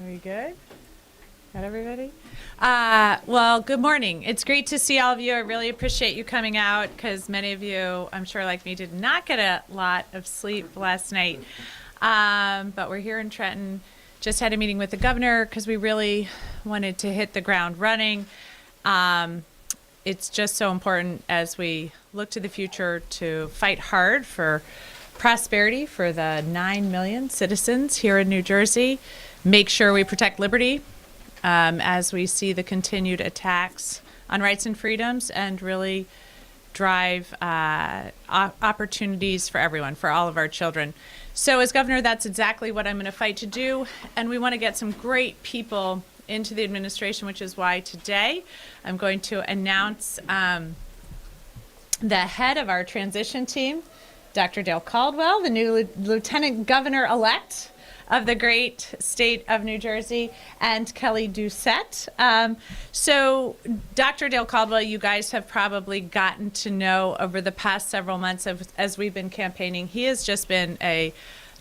Very good. Got everybody? Well, good morning. It's great to see all of you. I really appreciate you coming out because many of you, I'm sure like me, did not get a lot of sleep last night. But we're here in Trenton. Just had a meeting with the governor because we really wanted to hit the ground running. It's just so important as we look to the future to fight hard for prosperity for the 9 million citizens here in New Jersey. Make sure we protect liberty as we see the continued attacks on rights and freedoms, and really drive opportunities for everyone, for all of our children. So as governor, that's exactly what I'm going to fight to do, and we want to get some great people into the administration, which is why today I'm going to announce the head of our transition team, Dr. Dale Caldwell, the new Lieutenant Governor-elect of the great state of New Jersey, and Kelly Doucette. So Dr. Dale Caldwell, you guys have probably gotten to know over the past several months as we've been campaigning. He has just been a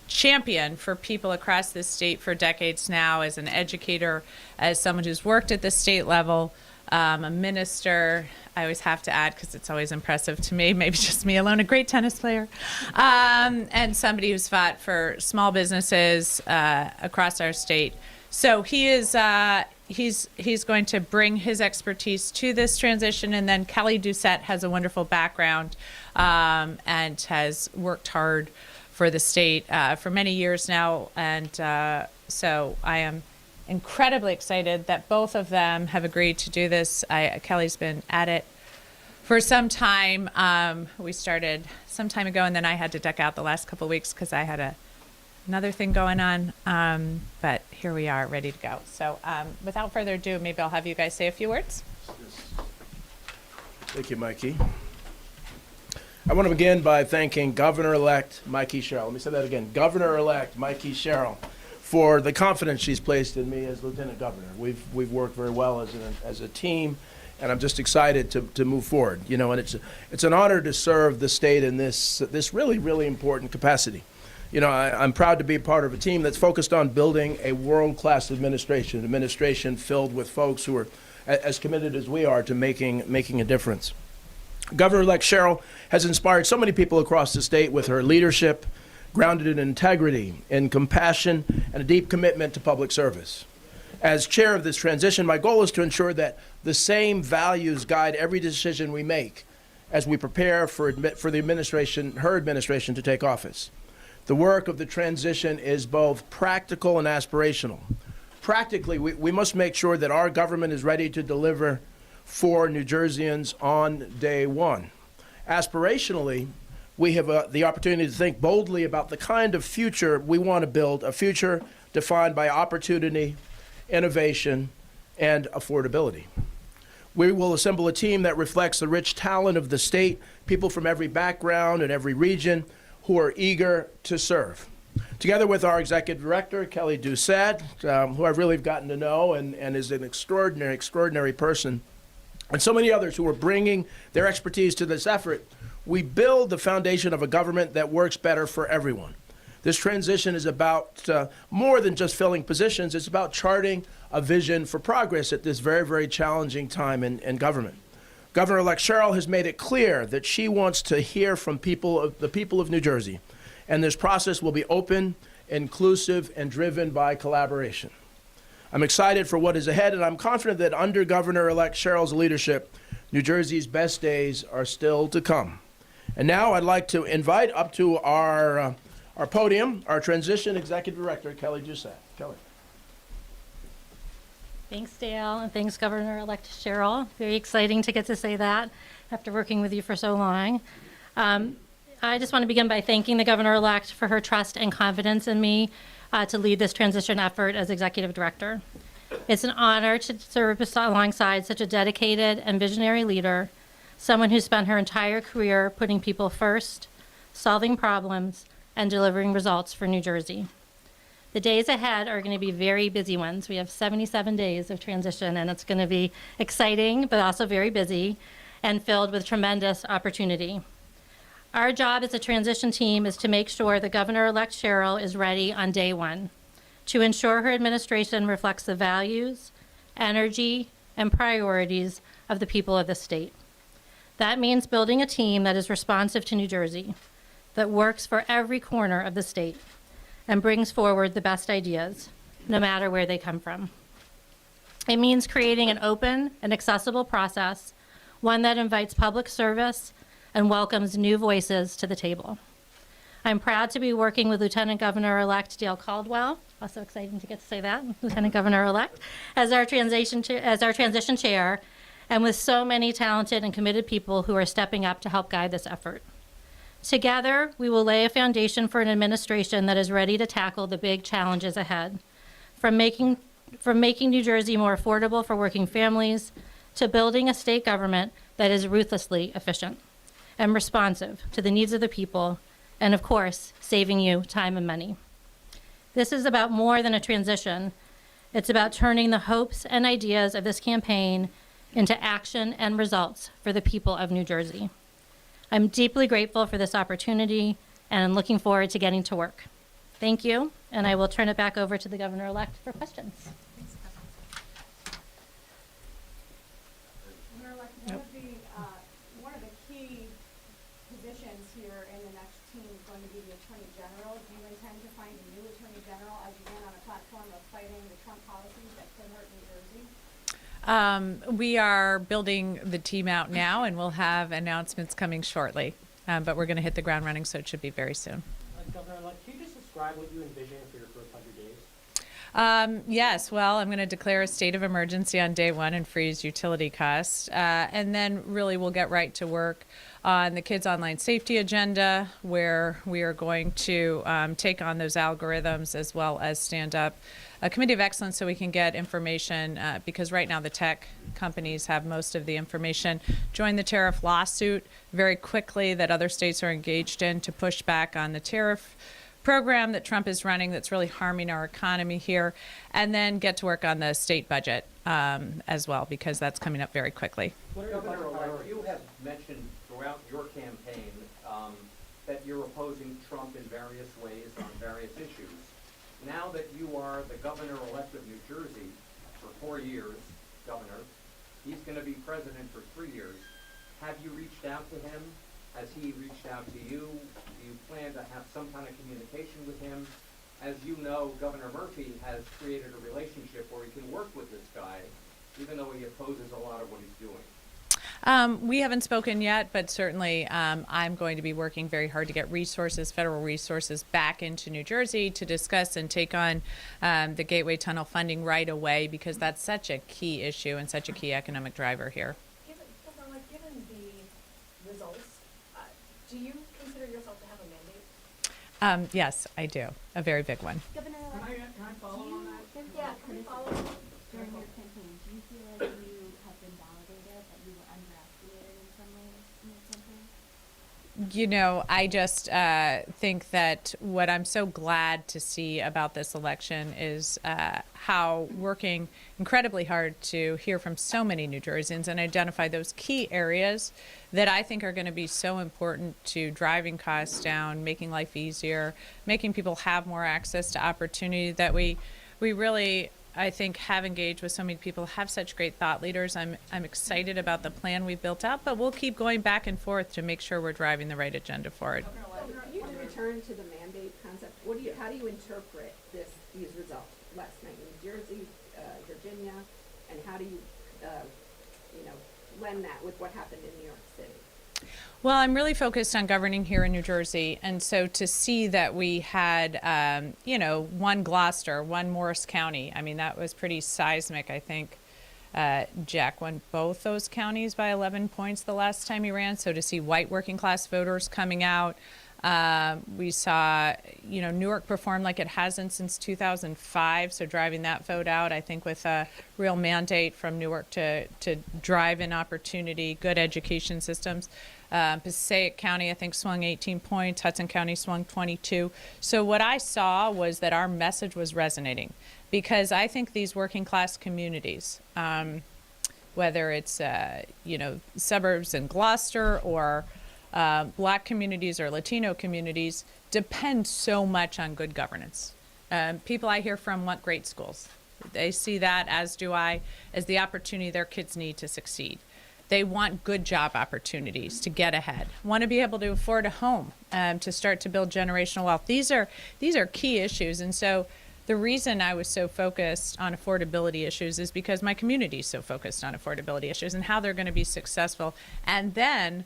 champion for people across this state for decades now, as an educator, as someone who's worked at the state level, a minister. I always have to add, because it's always impressive to me, maybe just me alone, a great tennis player, and somebody who's fought for small businesses across our state. So he is he's going to bring his expertise to this transition, and then Kelly Doucette has a wonderful background and has worked hard for the state for many years now, and so I am incredibly excited that both of them have agreed to do this. Kelly's been at it for some time. We started some time ago, and then I had to duck out the last couple of weeks because I had another thing going on. But here we are, ready to go. So without further ado, maybe I'll have you guys say a few words. Thank you, Mikie. I want to begin by thanking Governor-elect Mikie Sherrill. Let me say that again. Governor-elect Mikie Sherrill, for the confidence she's placed in me as Lieutenant Governor. We've worked very well as a team, and I'm just excited to move forward. You know, and it's an honor to serve the state in this really, really important capacity. You know, I'm proud to be part of a team that's focused on building a world-class administration filled with folks who are as committed as we are to making a difference. Governor-elect Sherrill has inspired so many people across the state with her leadership, grounded in integrity, in compassion, and a deep commitment to public service. As chair of this transition, my goal is to ensure that the same values guide every decision we make as we prepare for the administration, her administration, to take office. The work of the transition is both practical and aspirational. Practically, we must make sure that our government is ready to deliver for New Jerseyans on day one. Aspirationally, we have the opportunity to think boldly about the kind of future we want to build, a future defined by opportunity, innovation, and affordability. We will assemble a team that reflects the rich talent of the state, people from every background and every region who are eager to serve. Together with our executive director, Kelly Doucette, who I've really gotten to know and is an extraordinary person, and so many others who are bringing their expertise to this effort, we build the foundation of a government that works better for everyone. This transition is about more than just filling positions. It's about charting a vision for progress at this very, very challenging time in government. Governor-elect Sherrill has made it clear that she wants to hear from the people of New Jersey, and this process will be open, inclusive, and driven by collaboration. I'm excited for what is ahead, and I'm confident that under Governor-elect Sherrill's leadership, New Jersey's best days are still to come. And now I'd like to invite up to our podium our Transition Executive Director, Kelly Doucette. Kelly. Thanks, Dale, and thanks, Governor-elect Sherrill. Very exciting to get to say that after working with you for so long. I just want to begin by thanking the Governor-elect for her trust and confidence in me to lead this transition effort as Executive Director. It's an honor to serve alongside such a dedicated and visionary leader, someone who spent her entire career putting people first, solving problems, and delivering results for New Jersey. The days ahead are going to be very busy ones. We have 77 days of transition, and it's going to be exciting, but also very busy and filled with tremendous opportunity. Our job as a transition team is to make sure that Governor-elect Sherrill is ready on day one, to ensure her administration reflects the values, energy, and priorities of the people of the state. That means building a team that is responsive to New Jersey, that works for every corner of the state, and brings forward the best ideas, no matter where they come from. It means creating an open and accessible process, one that invites public service and welcomes new voices to the table. I'm proud to be working with Lieutenant Governor-elect Dale Caldwell, also exciting to get to say that, Lieutenant Governor-elect, as our transition chair, and with so many talented and committed people who are stepping up to help guide this effort. Together, we will lay a foundation for an administration that is ready to tackle the big challenges ahead, from making New Jersey more affordable for working families, to building a state government that is ruthlessly efficient and responsive to the needs of the people, and of course, saving you time and money. This is about more than a transition. It's about turning the hopes and ideas of this campaign into action and results for the people of New Jersey. I'm deeply grateful for this opportunity, and I'm looking forward to getting to work. Thank you, and I will turn it back over to the governor-elect for questions. One of the key positions here in the next team is going to be the Attorney General. Do you intend to find a new Attorney General as you went on a platform of fighting the Trump policies that could hurt New Jersey? We are building the team out now, and we'll have announcements coming shortly. But we're going to hit the ground running, so it should be very soon. Governor-elect, can you just describe what you envision for your first 100 days? Yes, well, I'm going to declare a state of emergency on day one and freeze utility costs. And then really we'll get right to work on the kids' online safety agenda, where we are going to take on those algorithms as well as stand up a committee of excellence so we can get information, because right now the tech companies have most of the information. Join the tariff lawsuit very quickly that other states are engaged in to push back on the tariff program that Trump is running that's really harming our economy here, and then get to work on the state budget as well, because that's coming up very quickly. Governor-elect, you have mentioned throughout your campaign that you're opposing Trump in various ways on various issues. Now that you are the governor-elect of New Jersey for 4 years, governor, he's going to be president for 3 years. Have you reached out to him? Has he reached out to you? Do you plan to have some kind of communication with him? As you know, Governor Murphy has created a relationship where he can work with this guy, even though he opposes a lot of what he's doing. We haven't spoken yet, but certainly I'm going to be working very hard to get resources, federal resources, back into New Jersey to discuss and take on the Gateway Tunnel funding right away, because that's such a key issue and such a key economic driver here. Given the results, do you consider yourself to have a mandate? Yes, I do. A very big one. Governor-elect, Can I follow on that? yeah, can we follow? During your campaign, do you feel like you have been validated, that you were underestimated in some ways in your campaign? You know, I just think that what I'm so glad to see about this election is how working incredibly hard to hear from so many New Jerseyans and identify those key areas that I think are going to be so important to driving costs down, making life easier, making people have more access to opportunity, that we really, I think, have engaged with so many people, have such great thought leaders. I'm excited about the plan we've built out, but we'll keep going back and forth to make sure we're driving the right agenda forward. Governor, can you return to the mandate concept? How do you interpret these results? Last night in New Jersey, Virginia, and how do you, blend that with what happened in New York City? Well, I'm really focused on governing here in New Jersey, and so to see that we had, one Gloucester, one Morris County, I mean, that was pretty seismic. I think Jack won both those counties by 11 points the last time he ran. So to see white working class voters coming out, we saw, Newark perform like it hasn't since 2005. So driving that vote out, I think, with a real mandate from Newark to drive in opportunity, good education systems. Passaic County, I think, swung 18 points. Hudson County swung 22. So what I saw was that our message was resonating, because I think these working class communities, whether it's, suburbs in Gloucester or Black communities or Latino communities, depend so much on good governance. People I hear from want great schools. They see that, as do I, as the opportunity their kids need to succeed. They want good job opportunities to get ahead, want to be able to afford a home, to start to build generational wealth. These are key issues. And so the reason I was so focused on affordability issues is because my community is so focused on affordability issues and how they're going to be successful. And then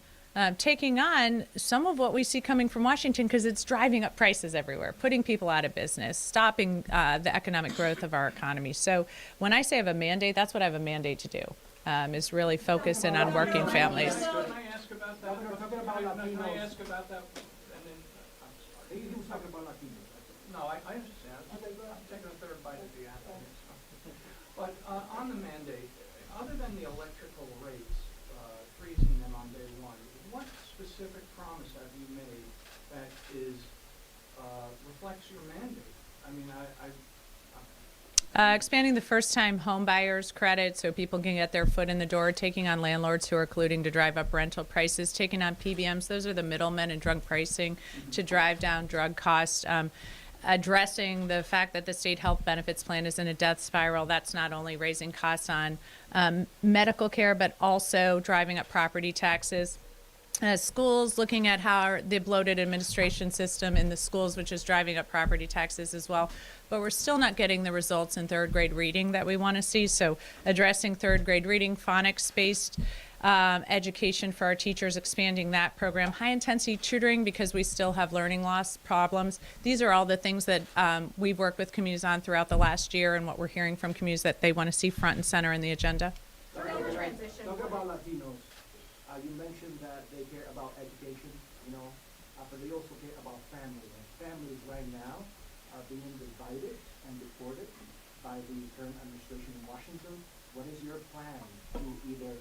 taking on some of what we see coming from Washington, because it's driving up prices everywhere, putting people out of business, stopping the economic growth of our economy. So when I say I have a mandate, that's what I have a mandate to do. Is really focus in on working families. Can I ask about that? Can I ask about that? And then, I'm sorry. He was talking about Latinos. No, I understand. I'm taking a third bite of the apple. But on the mandate, other than the electrical rates, freezing them on day one, what specific promise have you made that reflects your mandate? I mean, Expanding the first-time home buyers credit so people can get their foot in the door, taking on landlords who are colluding to drive up rental prices, taking on PBMs. Those are the middlemen in drug pricing to drive down drug costs. Addressing the fact that the state health benefits plan is in a death spiral. That's not only raising costs on medical care, but also driving up property taxes. Schools, looking at how the bloated administration system in the schools, which is driving up property taxes as well. But we're still not getting the results in third grade reading that we want to see. So addressing third grade reading, phonics-based education for our teachers, expanding that program, high-intensity tutoring because we still have learning loss problems. These are all the things that we've worked with communities on throughout the last year and what we're hearing from communities that they want to see front and center in the agenda. Transition. Talk about Latinos. You mentioned that they care about education, but they also care about families. And families right now are being divided and deported by the current administration in Washington. What is your plan to either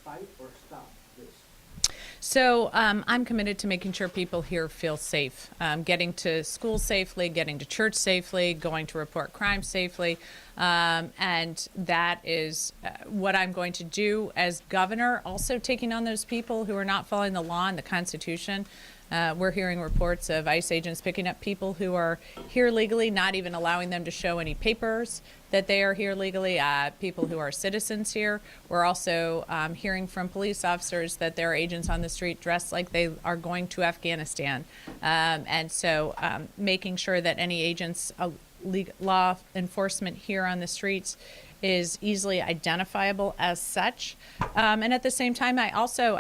fight or stop this? So I'm committed to making sure people here feel safe, getting to school safely, getting to church safely, going to report crime safely. And that is what I'm going to do as governor, also taking on those people who are not following the law and the Constitution. We're hearing reports of ICE agents picking up people who are here legally, not even allowing them to show any papers that they are here legally, people who are citizens here. We're also hearing from police officers that there are agents on the street dressed like they are going to Afghanistan. And so making sure that any agents, law enforcement here on the streets is easily identifiable as such. And at the same time, I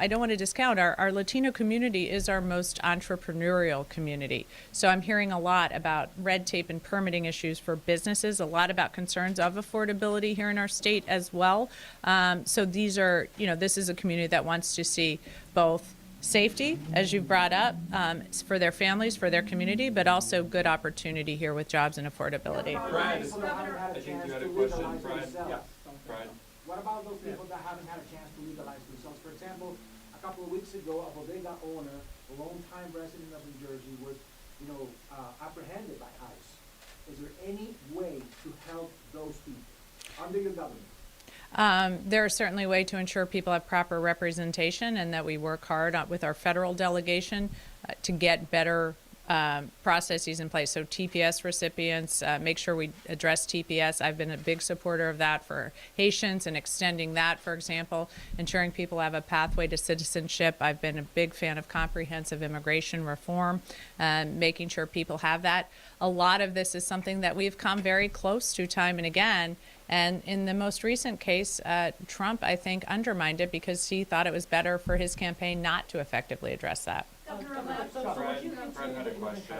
don't want to discount our Latino community is our most entrepreneurial community. So I'm hearing a lot about red tape and permitting issues for businesses, a lot about concerns of affordability here in our state as well. So these are, this is a community that wants to see both safety, as you've brought up, for their families, for their community, but also good opportunity here with jobs and affordability. Brad, people that haven't had a chance to legalize themselves. Brad. What about those people that haven't had a chance to legalize themselves? For example, a couple of weeks ago, a bodega owner, a longtime resident of New Jersey, was, apprehended by ICE. Is there any way to help those people under your government? There is certainly a way to ensure people have proper representation and that we work hard with our federal delegation to get better processes in place. So TPS recipients, make sure we address TPS. I've been a big supporter of that for Haitians and extending that, for example, ensuring people have a pathway to citizenship. I've been a big fan of comprehensive immigration reform, making sure people have that. A lot of this is something that we've come very close to time and again. And in the most recent case, Trump, I think, undermined it because he thought it was better for his campaign not to effectively address that. Brad had a question.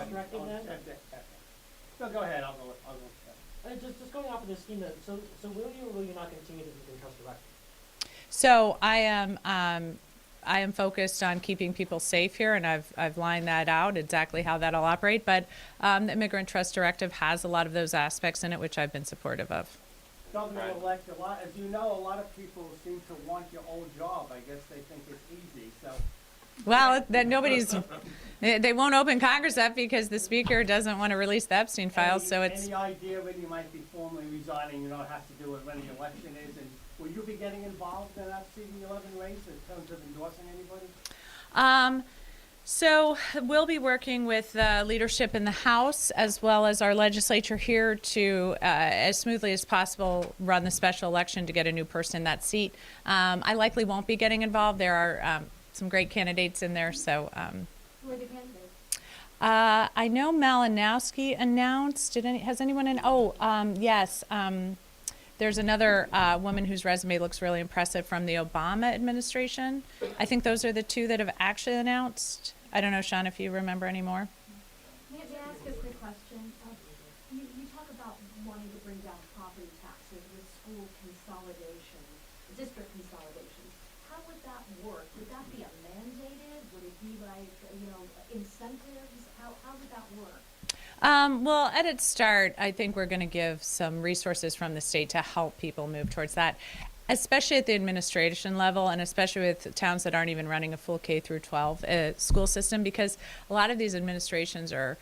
No, go ahead. I'll go. Just going off of this scheme, so will you or will you not continue to do trust directly? So I am focused on keeping people safe here, and I've lined that out exactly how that'll operate. But the Immigrant Trust Directive has a lot of those aspects in it, which I've been supportive of. Governor-elect, as you know, a lot of people seem to want your old job. I guess they think it's easy. So. Well, that they won't open Congress up because the Speaker doesn't want to release the Epstein files. So it's. Any idea when you might be formally resigning? You know, it has to do with when the election is, and will you be getting involved in that season 11 race in terms of endorsing anybody? So we'll be working with leadership in the House as well as our legislature here to, as smoothly as possible, run the special election to get a new person in that seat. I likely won't be getting involved. There are some great candidates in there. So Who are the candidates? I know Malinowski announced. Has anyone in? Yes. There's another woman whose resume looks really impressive from the Obama administration. I think those are the two that have actually announced. I don't know, Sean, if you remember any more. May I ask a quick question? You talk about wanting to bring down property taxes with school consolidation, district consolidations. How would that work? Would that be mandated? Would it be like, incentives? How would that work? Well, at its start, I think we're going to give some resources from the state to help people move towards that, especially at the administration level and especially with towns that aren't even running a full K through 12 school system, because a lot of these administrations are,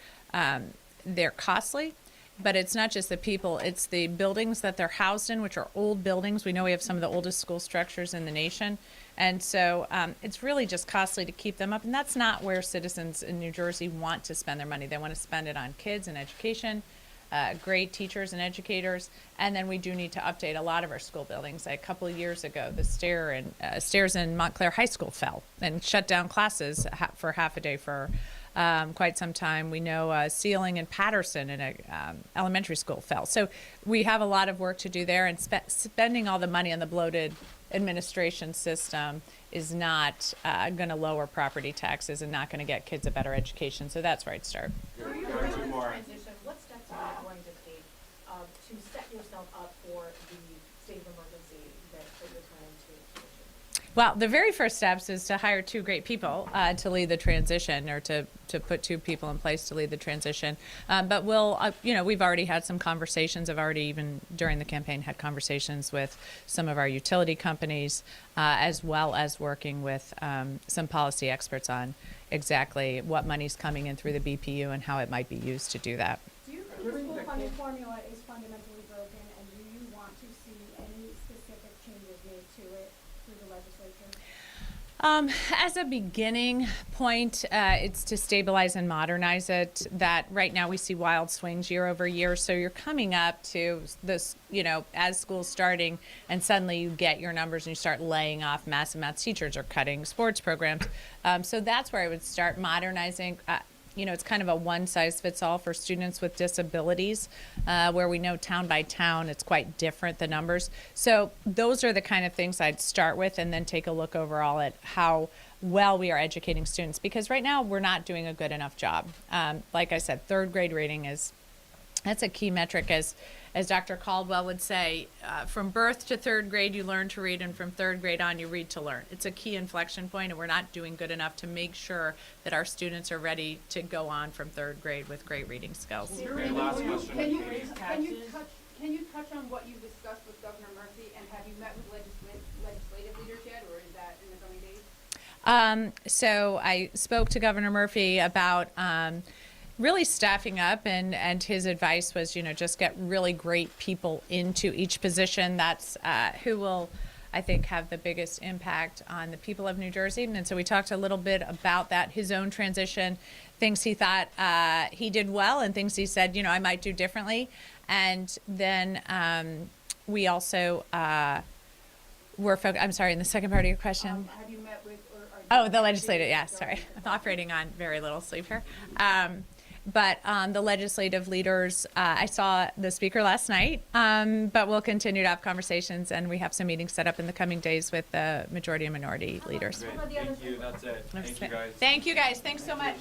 they're costly but it's not just the people, it's the buildings that they're housed in, which are old buildings. We know we have some of the oldest school structures in the nation. And so it's really just costly to keep them up. And that's not where citizens in New Jersey want to spend their money. They want to spend it on kids and education, great teachers and educators. And then we do need to update a lot of our school buildings. Like a couple of years ago, the stairs in Montclair High School fell and shut down classes for half a day for quite some time. We know ceiling in Patterson in a elementary school fell. So we have a lot of work to do there, and spending all the money on the bloated administration system is not going to lower property taxes and not going to get kids a better education. So that's where I'd start. Transition, what steps are you going to take to set yourself up for the state of emergency that you're trying to issue? Well, the very first steps is to hire 2 great people to lead the transition, or to put 2 people in place to lead the transition. But we'll, we've already had some conversations. I've already, even during the campaign, had conversations with some of our utility companies, as well as working with some policy experts on exactly what money's coming in through the BPU and how it might be used to do that. Do you think the school funding formula is fundamentally broken, and do you want to see any specific changes made to it through the legislature? As a beginning point, it's to stabilize and modernize it. That right now we see wild swings year over year. So you're coming up to this, as school's starting, and suddenly you get your numbers and you start laying off massive amounts of teachers or cutting sports programs. So that's where I would start modernizing. It's kind of a one-size-fits-all for students with disabilities, where we know town by town it's quite different, the numbers. So those are the kind of things I'd start with, and then take a look overall at how well we are educating students, because right now we're not doing a good enough job. Like I said, 3rd grade reading that's a key metric. As Dr. Caldwell would say, from birth to 3rd grade, you learn to read, and from 3rd grade on, you read to learn. It's a key inflection point, and we're not doing good enough to make sure that our students are ready to go on from 3rd grade with great reading skills. Can you touch on what you discussed with Governor Murphy, and have you met with legislative leaders yet, or is that in the coming days? So I spoke to Governor Murphy about really staffing up, and his advice was, just get really great people into each position. That's who will, I think, have the biggest impact on the people of New Jersey. And so we talked a little bit about that, his own transition, things he thought he did well, and things he said, I might do differently. And then we also I'm sorry, in the second part of your question. Have you met with, the legislative, yeah, sorry. I'm operating on very little sleep here. But the legislative leaders, I saw the speaker last night, but we'll continue to have conversations, and we have some meetings set up in the coming days with the majority and minority leaders. Great, thank you, that's it. Thank you, guys. Thank you, guys. Thanks so much.